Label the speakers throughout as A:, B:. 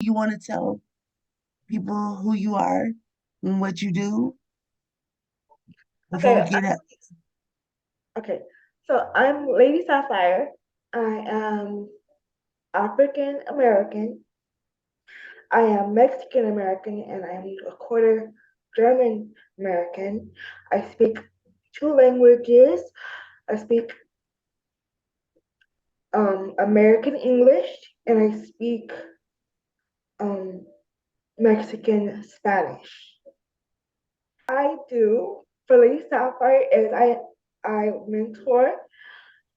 A: You want to tell people who you are and what you do before we
B: Okay,
A: get up?
B: okay. So I'm Lady Sapphire. I am African American. I am Mexican American, and I'm a quarter German American. I speak two languages. I speak American English, and I speak um, Mexican Spanish. I do for Lady Sapphire is I mentor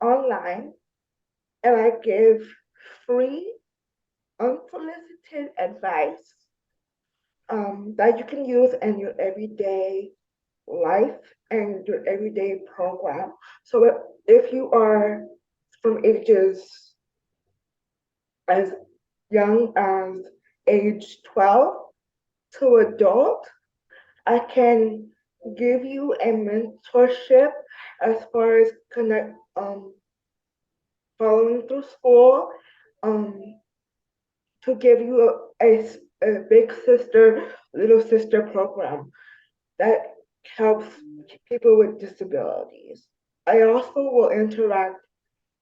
B: online and I give free unsolicited advice that you can use in your everyday life and your everyday program. So if you are from ages as young as age 12 to adult, I can give you a mentorship as far as following through school, um, to give you a big sister, little sister program that helps people with disabilities. I also will interact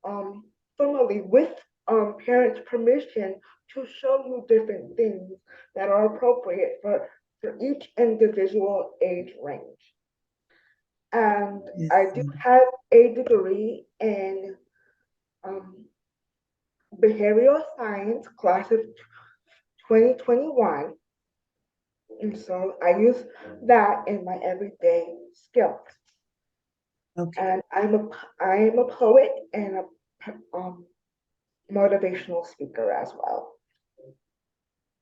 B: um, formally with parents' permission to show you different things that are appropriate for each individual age range. And
A: Yes.
B: I do have a degree in um, behavioral science, class of 2021. And so I use that in my everyday skills.
A: Okay.
B: And I am a poet and a motivational speaker as well.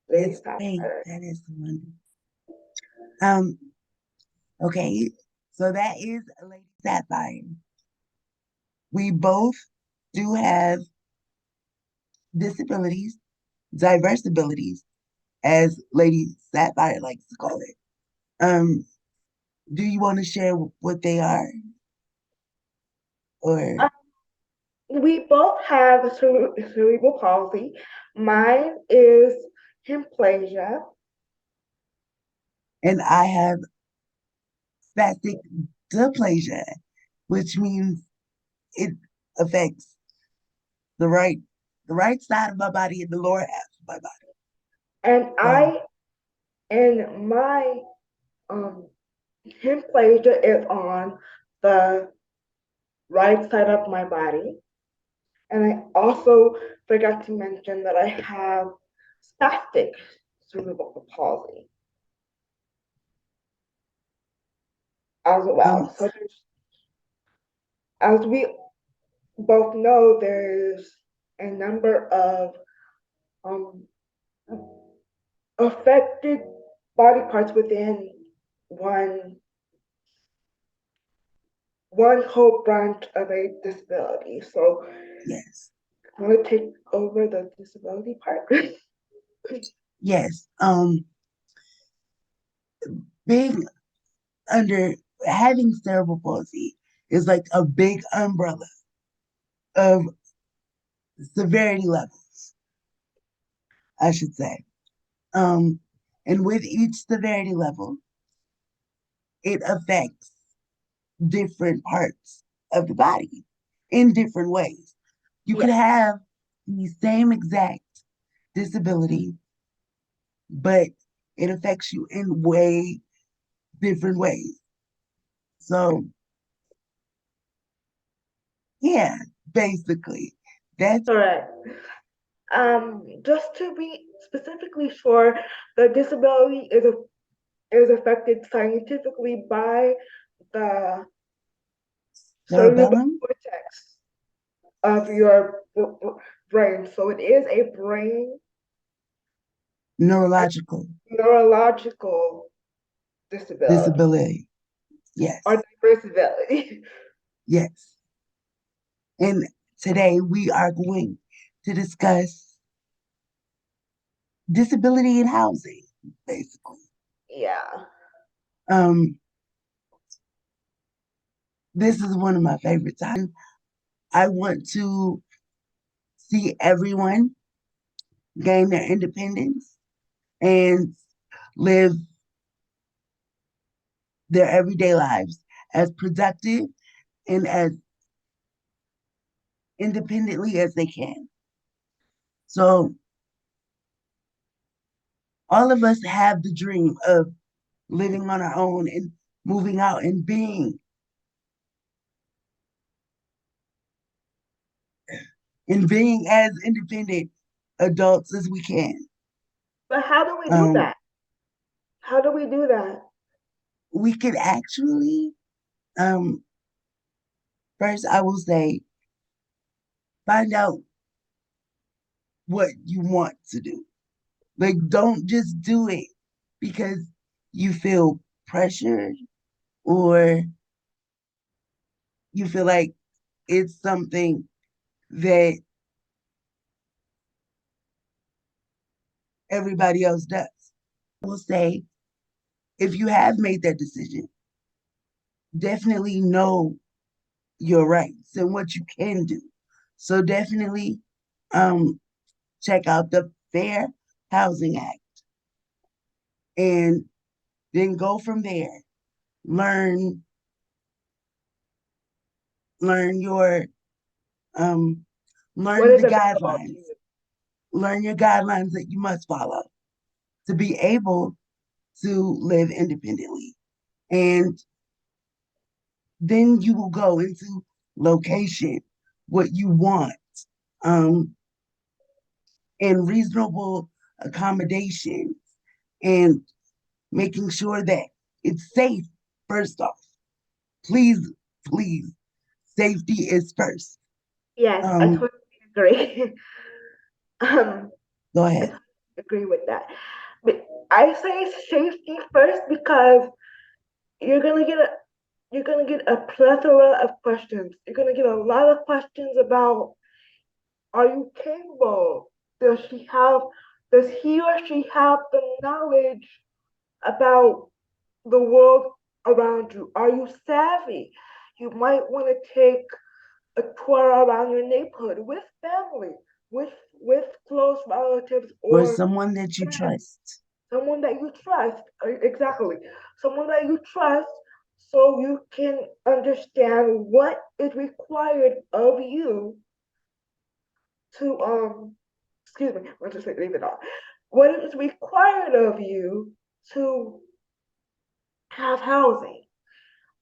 B: Lady
A: That's great.
B: Sapphire.
A: That is wonderful. Um, okay. So that is Lady Sapphire. We both do have disabilities, diverse abilities, as Lady Sapphire likes to call it. Um, do you want to share what they are? Or
B: Uh, we both have cerebral palsy. Mine is hemiplegia.
A: and I have spastic diplegia, which means it affects the right the right side of my body and the lower half of my body.
B: And
A: So
B: I and my um hemiplegia is on the right side of my body. And I also forgot to mention that I have spastic cerebral palsy as
A: um
B: well. So as we both know, there's a number of um, affected body parts within one one whole branch of a disability. So
A: yes.
B: I want to take over the disability part.
A: Yes. Being under having cerebral palsy is like a big umbrella of severity levels, I should say. Um, and with each severity level, it affects different parts of the body in different ways. You could
B: Yes,
A: have the same exact disability, but it affects you in way different ways. So, yeah, basically, that's
B: correct. Just to be specifically sure, the disability is affected scientifically by the cerebral
A: cerebellum,
B: cortex of your brain. So it is a brain and
A: neurological
B: neurological disability
A: disability.
B: or
A: Yes,
B: disability.
A: yes. And today we are going to discuss disability in housing, basically.
B: Yeah.
A: Um, this is one of my favorite topics. I want to see everyone gain their independence and live their everyday lives as productive and as independently as they can. So all of us have the dream of living on our own and moving out and being as independent adults as we can.
B: But how do we do
A: Um,
B: that? How do we do that?
A: we could actually, um, first, I will say, find out what you want to do. Like, don't just do it because you feel pressured or you feel like it's something that everybody else does. I will say, if you have made that decision, definitely know your rights and what you can do. So definitely um, check out the Fair Housing Act and then go from there. Learn learn your um,
B: What
A: learn
B: is
A: the
B: available to
A: guidelines.
B: you?
A: Learn your guidelines that you must follow to be able to live independently. And then you will go into location, what you want, um, and reasonable accommodations, and making sure that it's safe, first off. Please, please, safety is first.
B: Yes, I
A: Um,
B: totally agree. um,
A: Go
B: I
A: ahead.
B: totally agree with that. But I say safety first because you're gonna get a you're gonna get a plethora of questions. You're gonna get a lot of questions about, are you capable? Does she have does he or she have the knowledge about the world around you? Are you savvy? You might want to take a tour around your neighborhood with family, with close relatives
A: Or
B: or
A: someone that you
B: friends,
A: trust.
B: someone that you trust. Exactly, someone that you trust, so you can understand what is required of you to excuse me, let's just leave it off. What is required of you to have housing?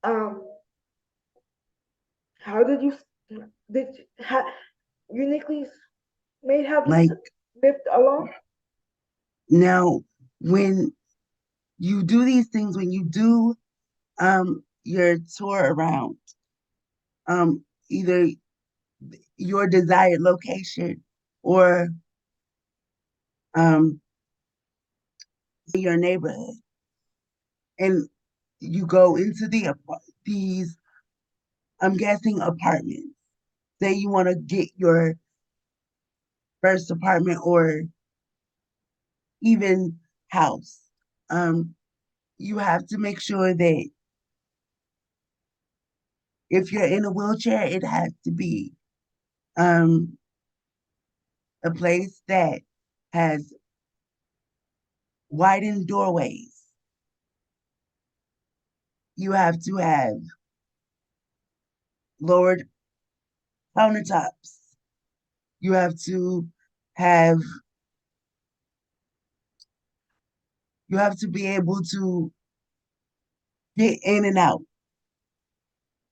B: Um, how did uniquely made have you
A: Like
B: lived alone?
A: now, when you do these things, when you do your tour around either your desired location or um your neighborhood, and you go into these, I'm guessing, apartments. Say you want to get your first apartment or even house. Um, you have to make sure that if you're in a wheelchair, it has to be um, a place that has widened doorways. You have to have lowered countertops. You have to have you have to be able to get in and out.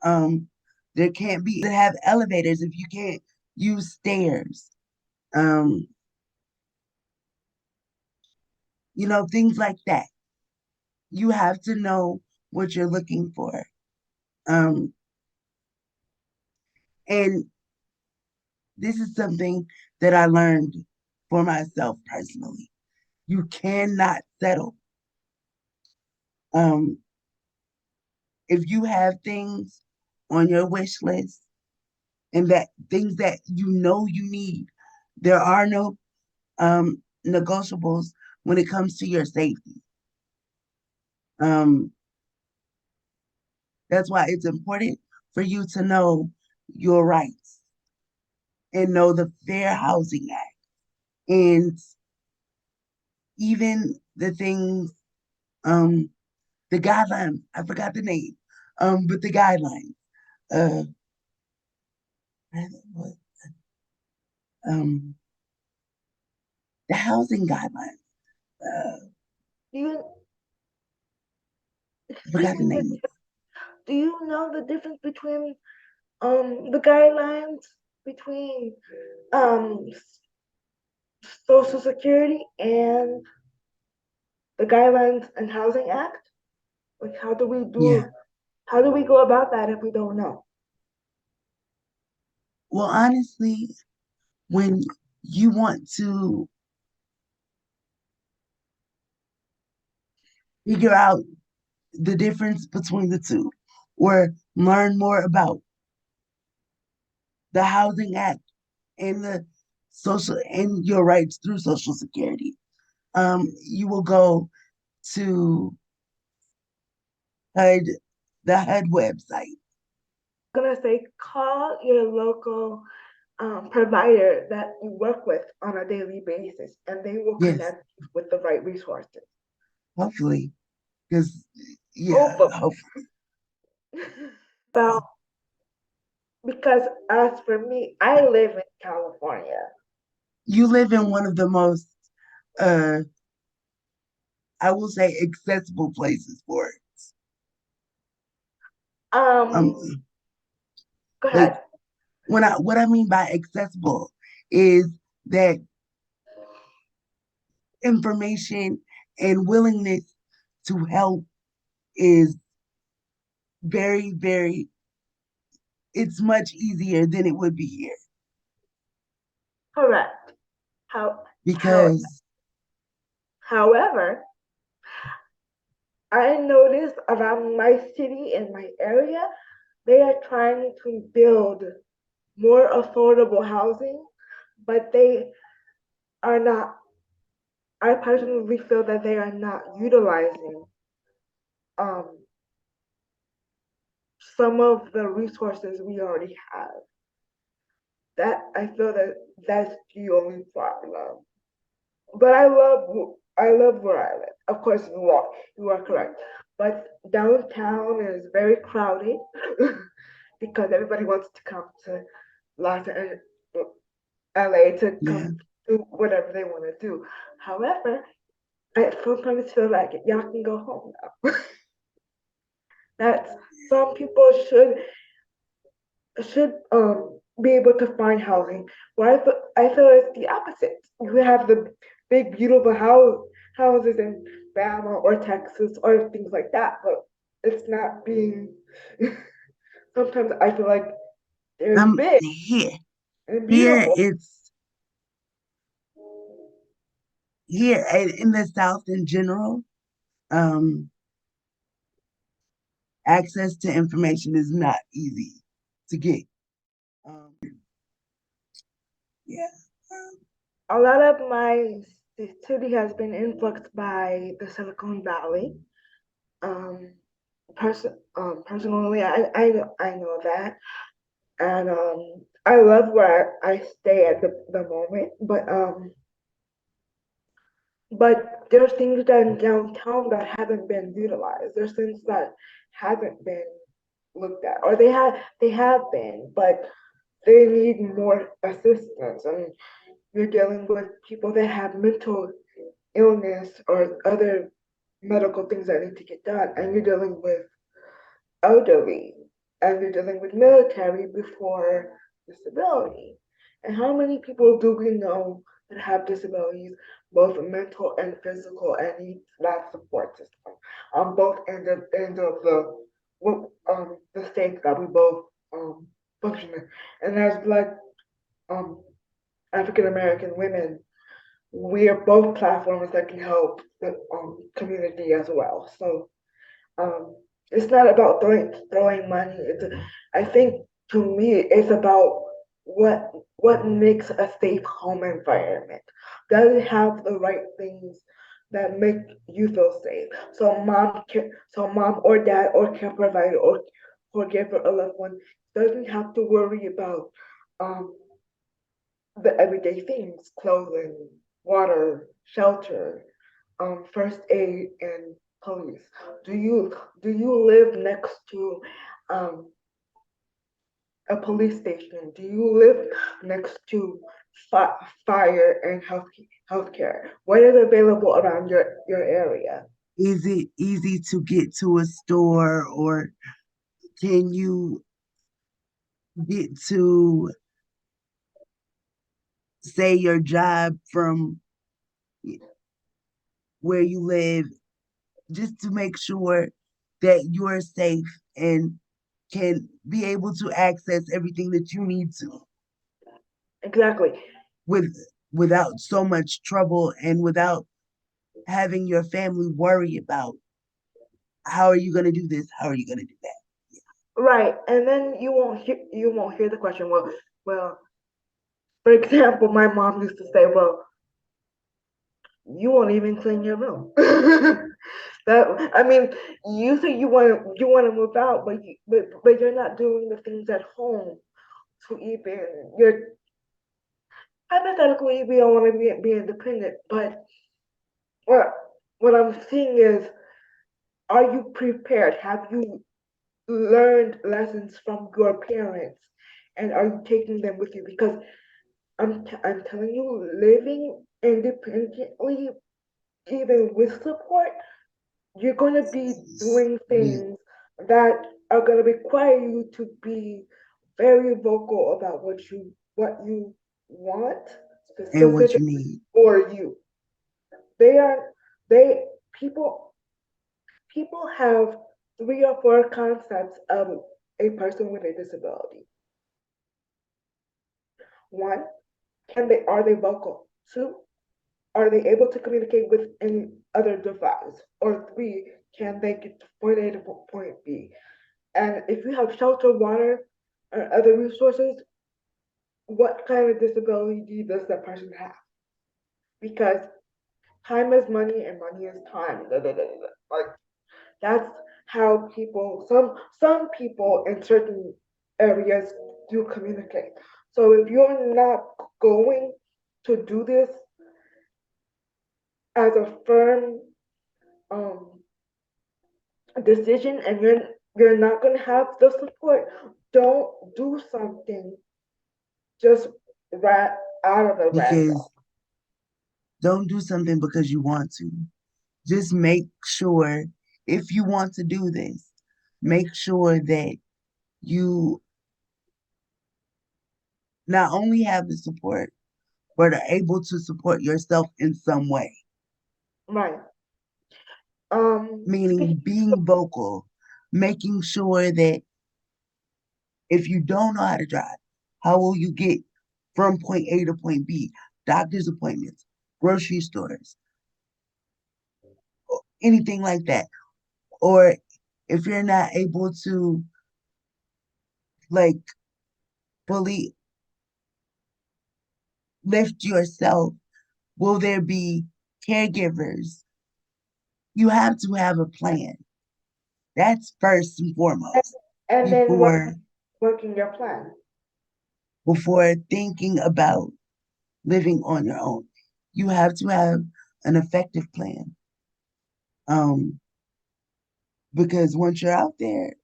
A: Um, there can't be that have elevators if you can't use stairs. Um, things like that. You have to know what you're looking for. Um, and this is something that I learned for myself personally. You cannot settle. Um, if you have things on your wish list and that things that you need, there are no negotiables when it comes to your safety. Um, that's why it's important for you to know your rights and know the Fair Housing Act. And even the things, um, the guidelines, I forgot the name, but the guidelines, uh, what, um, the housing guidelines,
B: Do you
A: I
B: excuse
A: forgot the
B: me?
A: name.
B: Do you know the difference between the guidelines between um Social Security and the Guidelines and Housing Act? Like,
A: Yeah.
B: how do we go about that if we don't know?
A: Well, honestly, when you want to figure out the difference between the two or learn more about the Housing Act and the social and your rights through Social Security, you will go to HUD, the HUD website.
B: I'm gonna say call your local provider that you work with on a daily basis, and they will
A: Yes,
B: connect you with the right resources.
A: hopefully, because yeah,
B: Hopefully.
A: hopefully.
B: Well, because as for me, I live in California.
A: You live in one of the most, uh, I will say, accessible places for it. Um,
B: Um, Go
A: like
B: ahead.
A: what I mean by accessible is that information and willingness to help is very, very, it's much easier than it would be here
B: Correct. How, how,
A: because,
B: however, I noticed around my city and my area, they are trying to build more affordable housing, but they are not. I personally feel that they are not utilizing um, some of the resources we already have. That I feel that that's the only problem. But I love where I live. Of course, you are correct. But downtown is very crowded because everybody wants to come to Los Angeles, LA to
A: yeah,
B: come do whatever they want to do. However, I sometimes feel like y'all can go home now. That some people should be able to find housing. Well, I feel it's the opposite. You have the big beautiful houses in Bama or Texas or things like that, but it's not being. Sometimes I feel like they're big
A: here,
B: and
A: here
B: beautiful.
A: it's here in the South in general. Um, access to information is not easy to get. Um, yeah,
B: A lot of my city has been influenced by the Silicon Valley. Um, personally, I know that, and I love where I stay at the moment. But there's things done downtown that haven't been utilized. There's things that haven't been looked at, or they have been, but they need more assistance. And you're dealing with people that have mental illness or other medical things that need to get done, and you're dealing with elderly, and you're dealing with military before disability. And how many people do we know that have disabilities, both mental and physical, and need that support system on both ends of the states that we both function in. And as Black um, African American women, we are both platforms that can help the community as well. So um, it's not about throwing money. I think to me, it's about what makes a safe home environment. Does it have the right things that make you feel safe? So mom or dad or care provider or caregiver or loved one doesn't have to worry about um, the everyday things: clothing, water, shelter, first aid, and police. Do you live next to um, a police station? Do you live next to fire and healthcare? What is available around your area?
A: Is it easy to get to a store, or can you get to, say, your job from where you live, just to make sure that you're safe and can be able to access everything that you need to
B: Exactly.
A: with without so much trouble and without having your family worry about how are you going to do this, how are you going to do that.
B: Right. And then you won't hear the question, well, for example, my mom used to say, well, you won't even clean your room. That, I mean, you say you want to move out, but you're not doing the things at home to even you're hypothetically we don't want to be independent, but what what I'm seeing is, are you prepared? Have you learned lessons from your parents, and are you taking them with you? Because I'm telling you, living independently, even with support, you're going to be doing
A: Yeah,
B: things that are going to require you to be very vocal about what you want
A: and what you
B: specifically
A: need.
B: for you. They are they people have three or four concepts of a person with a disability. One, can they are they vocal? Two, are they able to communicate with any other device? Or three, can they get to point A to point B? And if you have shelter, water, or other resources, what kind of disability does that person have? Because time is money and money is time. Da, da, da, da. Like that's how some people in certain areas do communicate. So if you're not going to do this as a firm um, decision, and you're not going to have the support, don't do something just out of the random.
A: Because don't do something because you want to. Just make sure, if you want to do this, make sure that you not only have the support, but are able to support yourself in some way,
B: Right.
A: meaning
B: Speaking.
A: being vocal, making sure that if you don't know how to drive, how will you get from point A to point B? Doctor's appointments, grocery stores, anything like that. Or if you're not able to, like, fully lift yourself, will there be caregivers? You have to have a plan. That's first and
B: and,
A: foremost
B: and then
A: before
B: working your plan.
A: before thinking about living on your own. You have to have an effective plan. Um, because once
B: You're out there.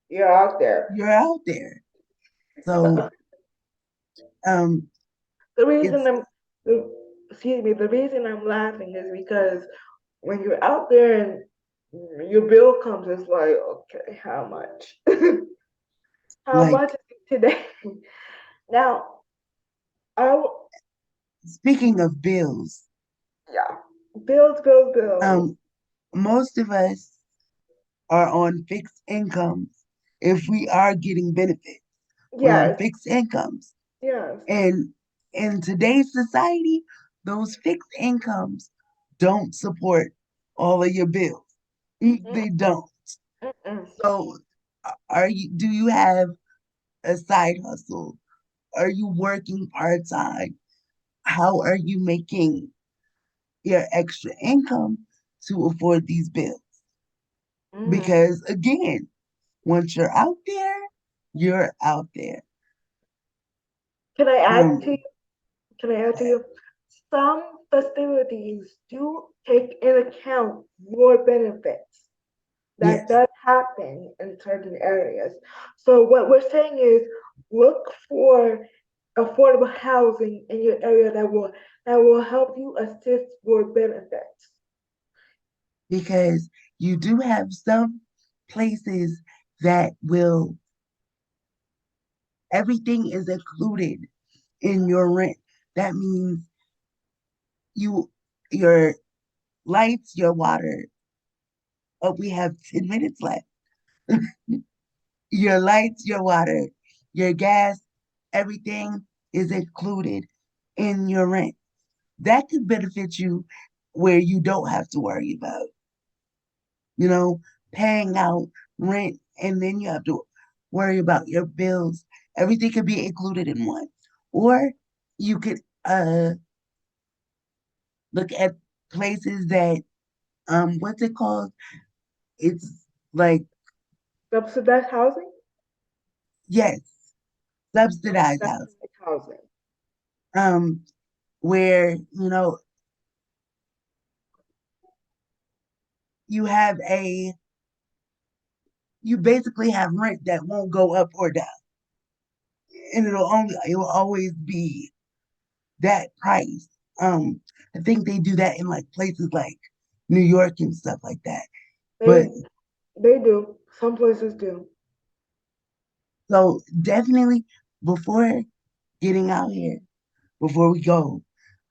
A: you're out there. So um,
B: The reason
A: it's
B: I'm, excuse me, the reason I'm laughing is because when you're out there and your bill comes, it's like, okay, how much? How much
A: like,
B: is it today? Now, I,
A: speaking of bills,
B: yeah, bills, bills, bills.
A: um, most of us are on fixed incomes. If we are getting benefits, we're on
B: Yes,
A: fixed incomes.
B: yes.
A: And in today's society, those fixed incomes don't support all of your bills.
B: Mm-mm,
A: They don't.
B: mm-mm.
A: So do you have a side hustle? Are you working part-time? How are you making your extra income to afford these bills?
B: Mm.
A: Because again, once you're out there, you're out there.
B: Can I add to
A: Um,
B: Can I add to you? Some facilities do take in account your benefits. That
A: Yes,
B: does happen in certain areas. So what we're saying is look for affordable housing in your area that will help you assist your benefits.
A: because you do have some places that will, everything is included in your rent. That means you, your lights, your water. Oh, we have 10 minutes left. Your lights, your water, your gas, everything is included in your rent. That could benefit you where you don't have to worry about, you know, paying out rent and then you have to worry about your bills. Everything could be included in one. Or you could look at places that what's it called? It's like,
B: Subsidized housing?
A: yes, subsidized housing.
B: Subsidized housing.
A: Um, where, you have a you basically have rent that won't go up or down. And it will always be that price. Um, I think they do that in like places like New York and stuff like that. But
B: They they do. Some places do.
A: so definitely before getting out here, before we go,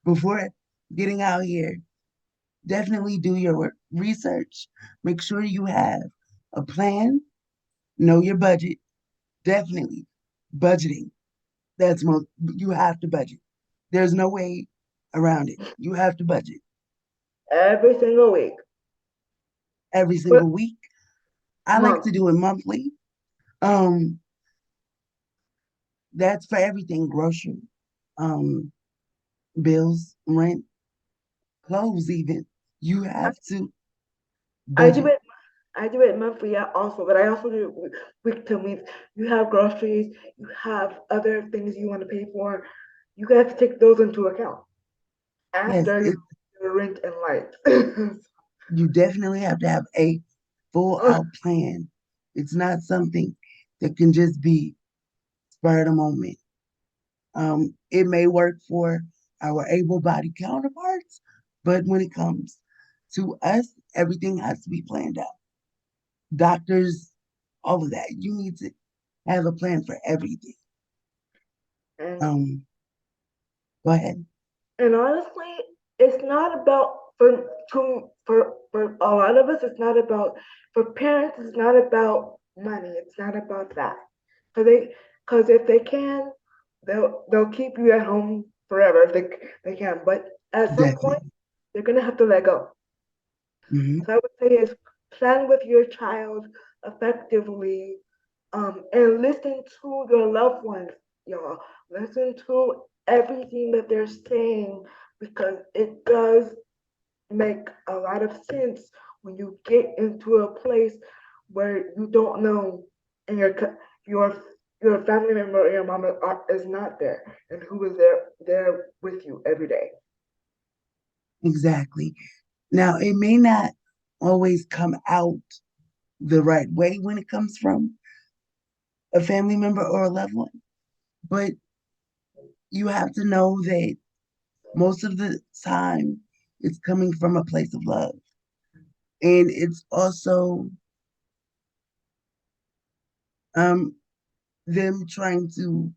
A: before getting out here, definitely do your research. Make sure you have a plan, know your budget, definitely budgeting. That's most, you have to budget. There's no way around it. You have to budget
B: Every single week.
A: every
B: But
A: single week. I like
B: month.
A: to do it monthly. Um, that's for everything, grocery, um, bills, rent, clothes, even. You
B: I,
A: have to
B: I do
A: budget.
B: it I do it monthly also, but I also do it week to week. You have groceries, you have other things you want to pay for. You have to take those into account
A: Yes,
B: after
A: it,
B: your rent and light.
A: you definitely have to have a full out plan. It's not something that can just be spur of the moment. It may work for our able-bodied counterparts, but when it comes to us, everything has to be planned out. Doctors, all of that. You need to have a plan for everything.
B: and
A: Um, Go ahead.
B: And honestly, it's not about for a lot of us. It's not about for parents. It's not about money. It's not about that. Because if they can, they'll keep you at home forever if they can. But at some point,
A: Definitely.
B: they're gonna have to let go.
A: Hmm.
B: So I would say is plan with your child effectively, and listen to your loved ones, y'all. Listen to everything that they're saying because it does make a lot of sense when you get into a place where you don't know and your family member or your mom is not there and who is there with you every day.
A: Exactly. Now, it may not always come out the right way when it comes from a family member or a loved one, but you have to know that most of the time it's coming from a place of love. And it's also um, them trying to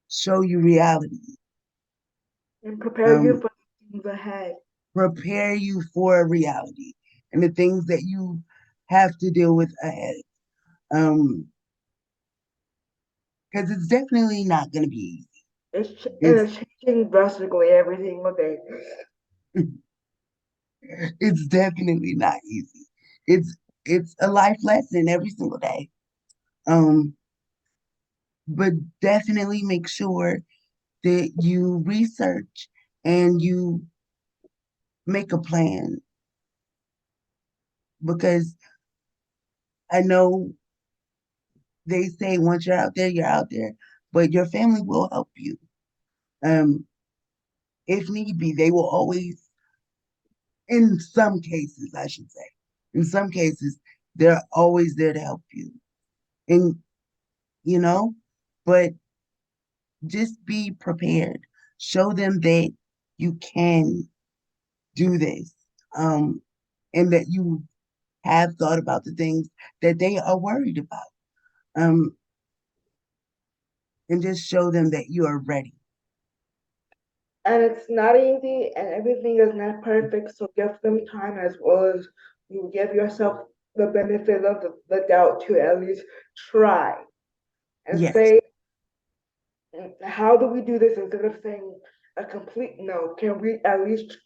A: show you reality,
B: And prepare you
A: um,
B: for things ahead.
A: prepare you for reality and the things that you have to deal with ahead. Um, because it's definitely not going to be easy.
B: And
A: It's
B: it's changing drastically every single day.
A: it's definitely not easy. It's it's a life lesson every single day. Um, but definitely make sure that you research and you make a plan because I know they say once you're out there, but your family will help you. Um, if need be, they will always, in some cases, I should say, in some cases, they're always there to help you. And, you know, but just be prepared. Show them that you can do this. And that you have thought about the things that they are worried about. Um, and just show them that you are ready.
B: And it's not easy, and everything is not perfect. So give them time as well as you give yourself the benefit of the doubt to at least try and
A: Yes.
B: say, how do we do this instead of saying a complete no? Can we at least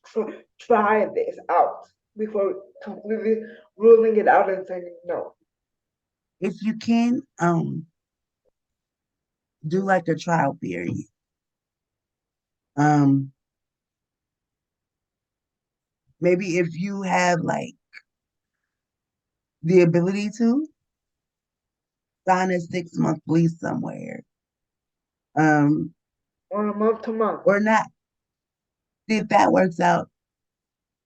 B: try this out before completely ruling it out and saying no?
A: If you can, do like a trial period. Um, maybe if you have like the ability to sign a 6 month lease somewhere, um,
B: On a month to month.
A: or not, see if that works out,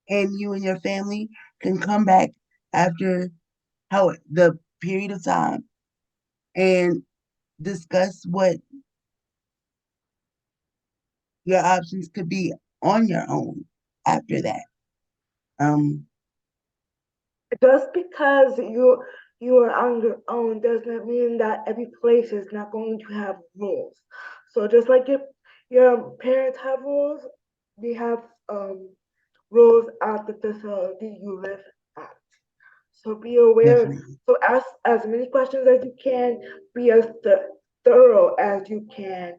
A: and you and your family can come back after how the period of time and discuss what your options could be on your own after that. Um,
B: Just because you are on your own doesn't mean that every place is not going to have rules. So just like your parents have rules, we have rules at the facility you live at. So be aware.
A: definitely,
B: So ask as many questions as you can. Be as thorough as you can,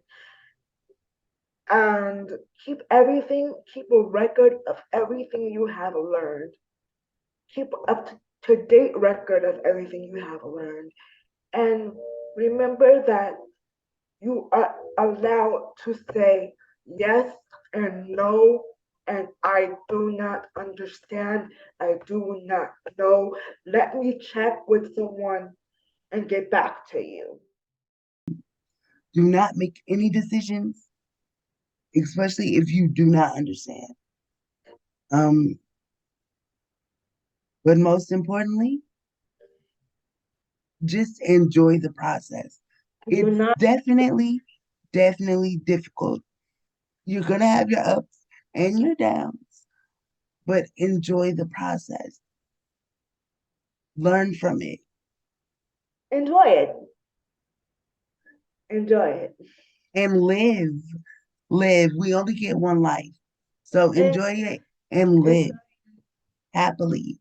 B: and keep a record of everything you have learned. Keep up to date record of everything you have learned. And remember that you are allowed to say yes and no, and I do not understand, I do not know. Let me check with someone and get back to you.
A: do not make any decisions, especially if you do not understand. Um, but most importantly, just enjoy the process.
B: Do
A: It's
B: not
A: definitely difficult. You're gonna have your ups and your downs, but enjoy the process. Learn from it
B: enjoy it. Enjoy it.
A: and live. Live. We only get one life. So
B: And,
A: enjoy it and
B: and
A: live happily.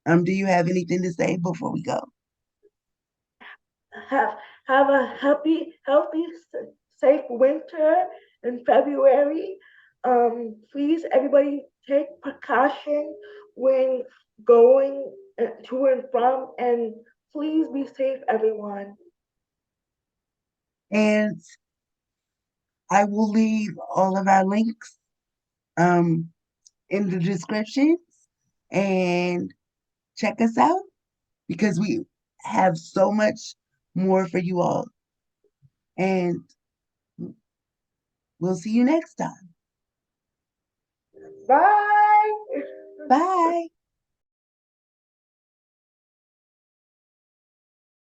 A: Do you have anything to say before we go?
B: have have a healthy, safe winter in February. Please, everybody, take precaution when going to and from, and please be safe, everyone.
A: And I will leave all of our links um in the descriptions and check us out because we have so much more for you all. And we'll see you next time.
B: Bye.
A: Bye.